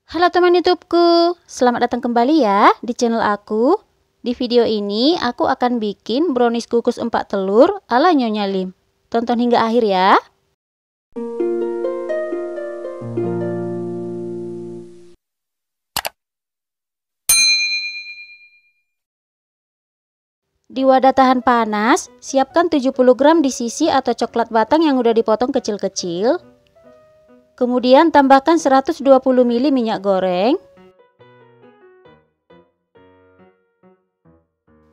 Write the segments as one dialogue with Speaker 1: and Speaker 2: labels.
Speaker 1: Halo teman YouTubeku, selamat datang kembali ya di channel aku. Di video ini aku akan bikin brownies kukus 4 telur ala Nyonya Lim. Tonton hingga akhir ya. Di wadah tahan panas, siapkan 70 gram DCC atau coklat batang yang udah dipotong kecil-kecil. Kemudian tambahkan 120 ml minyak goreng.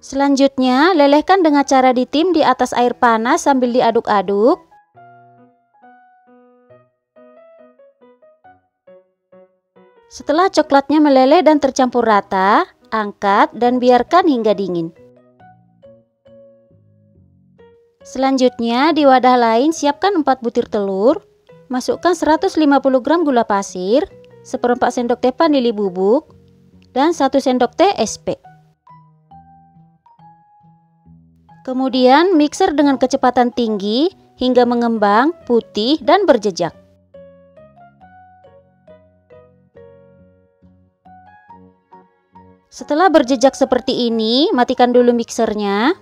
Speaker 1: Selanjutnya, lelehkan dengan cara ditim di atas air panas sambil diaduk-aduk. Setelah coklatnya meleleh dan tercampur rata, angkat dan biarkan hingga dingin. Selanjutnya, di wadah lain siapkan 4 butir telur. Masukkan 150 gram gula pasir, seperempat sendok teh vanili bubuk, dan 1 sendok teh SP. Kemudian mixer dengan kecepatan tinggi hingga mengembang, putih, dan berjejak. Setelah berjejak seperti ini, matikan dulu mixernya.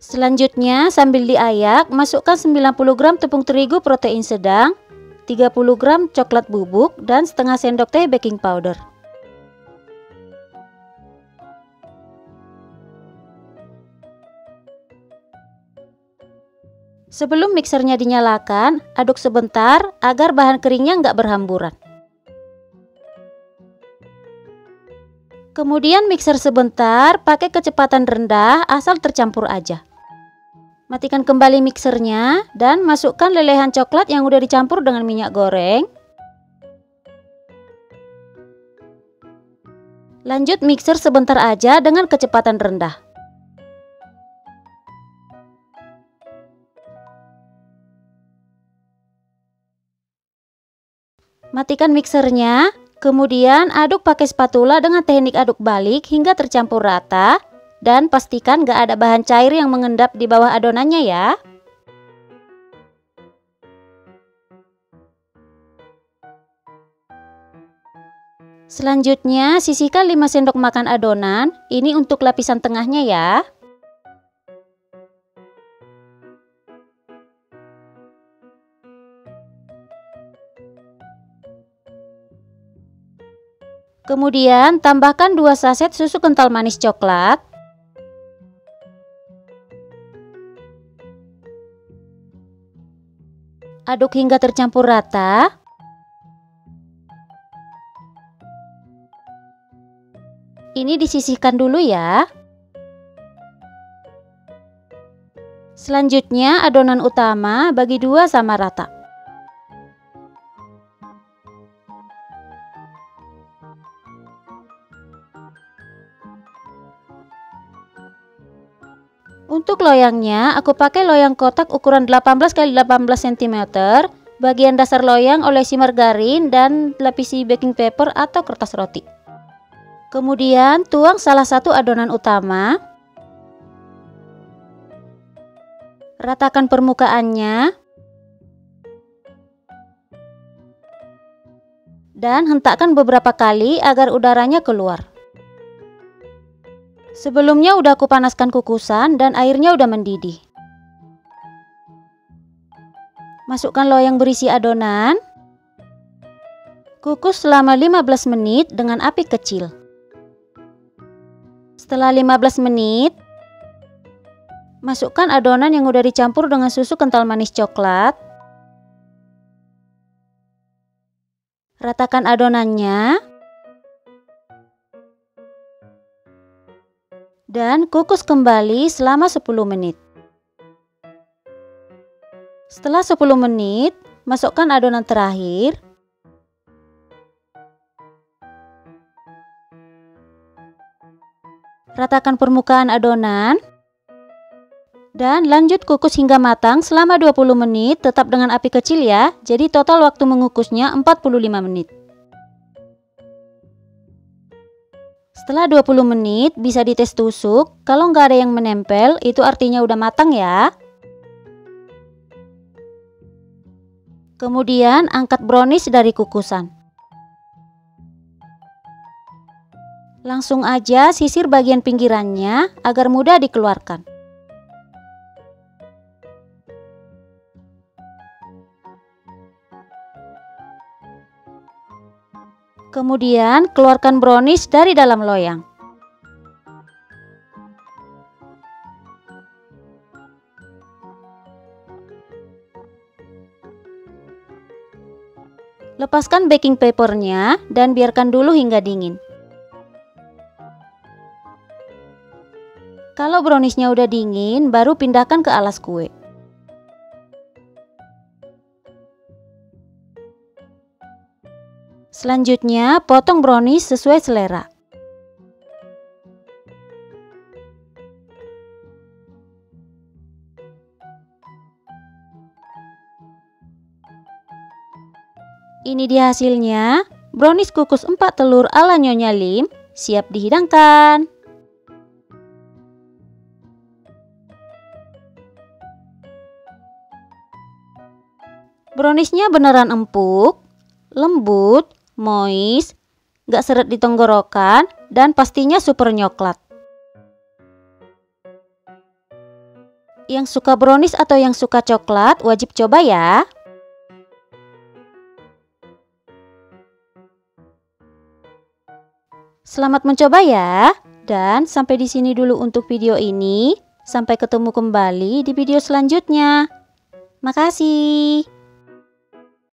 Speaker 1: Selanjutnya, sambil diayak, masukkan 90 gram tepung terigu protein sedang, 30 gram coklat bubuk, dan setengah sendok teh baking powder. Sebelum mixernya dinyalakan, aduk sebentar agar bahan keringnya nggak berhamburan. Kemudian mixer sebentar, pakai kecepatan rendah asal tercampur aja. Matikan kembali mixernya dan masukkan lelehan coklat yang udah dicampur dengan minyak goreng. Lanjut mixer sebentar aja dengan kecepatan rendah. Matikan mixernya, kemudian aduk pakai spatula dengan teknik aduk balik hingga tercampur rata. Dan pastikan gak ada bahan cair yang mengendap di bawah adonannya ya. Selanjutnya sisihkan 5 sendok makan adonan, ini untuk lapisan tengahnya ya. Kemudian tambahkan 2 saset susu kental manis coklat. Aduk hingga tercampur rata. Ini disisihkan dulu ya. Selanjutnya adonan utama bagi 2 sama rata. Untuk loyangnya, aku pakai loyang kotak ukuran 18 x 18 cm. Bagian dasar loyang olesi margarin dan lapisi baking paper atau kertas roti. Kemudian tuang salah satu adonan utama. Ratakan permukaannya. Dan hentakkan beberapa kali agar udaranya keluar. Sebelumnya udah aku panaskan kukusan dan airnya udah mendidih. Masukkan loyang berisi adonan. Kukus selama 15 menit dengan api kecil. Setelah 15 menit, masukkan adonan yang udah dicampur dengan susu kental manis coklat. Ratakan adonannya. Dan kukus kembali selama 10 menit. Setelah 10 menit, masukkan adonan terakhir. Ratakan permukaan adonan. Dan lanjut kukus hingga matang selama 20 menit, tetap dengan api kecil ya. Jadi total waktu mengukusnya 45 menit. Setelah 20 menit bisa dites tusuk, kalau nggak ada yang menempel itu artinya udah matang ya. Kemudian angkat brownies dari kukusan. Langsung aja sisir bagian pinggirannya agar mudah dikeluarkan. Kemudian keluarkan brownies dari dalam loyang. Lepaskan baking papernya dan biarkan dulu hingga dingin. Kalau browniesnya udah dingin, baru pindahkan ke alas kue. Selanjutnya, potong brownies sesuai selera. Ini dia hasilnya, brownies kukus 4 telur ala Nyonya Lim, siap dihidangkan. Browniesnya beneran empuk, lembut, moist, gak seret di tenggorokan, dan pastinya super nyoklat. Yang suka brownies atau yang suka coklat wajib coba ya. Selamat mencoba ya. Dan sampai di sini dulu untuk video ini. Sampai ketemu kembali di video selanjutnya. Makasih.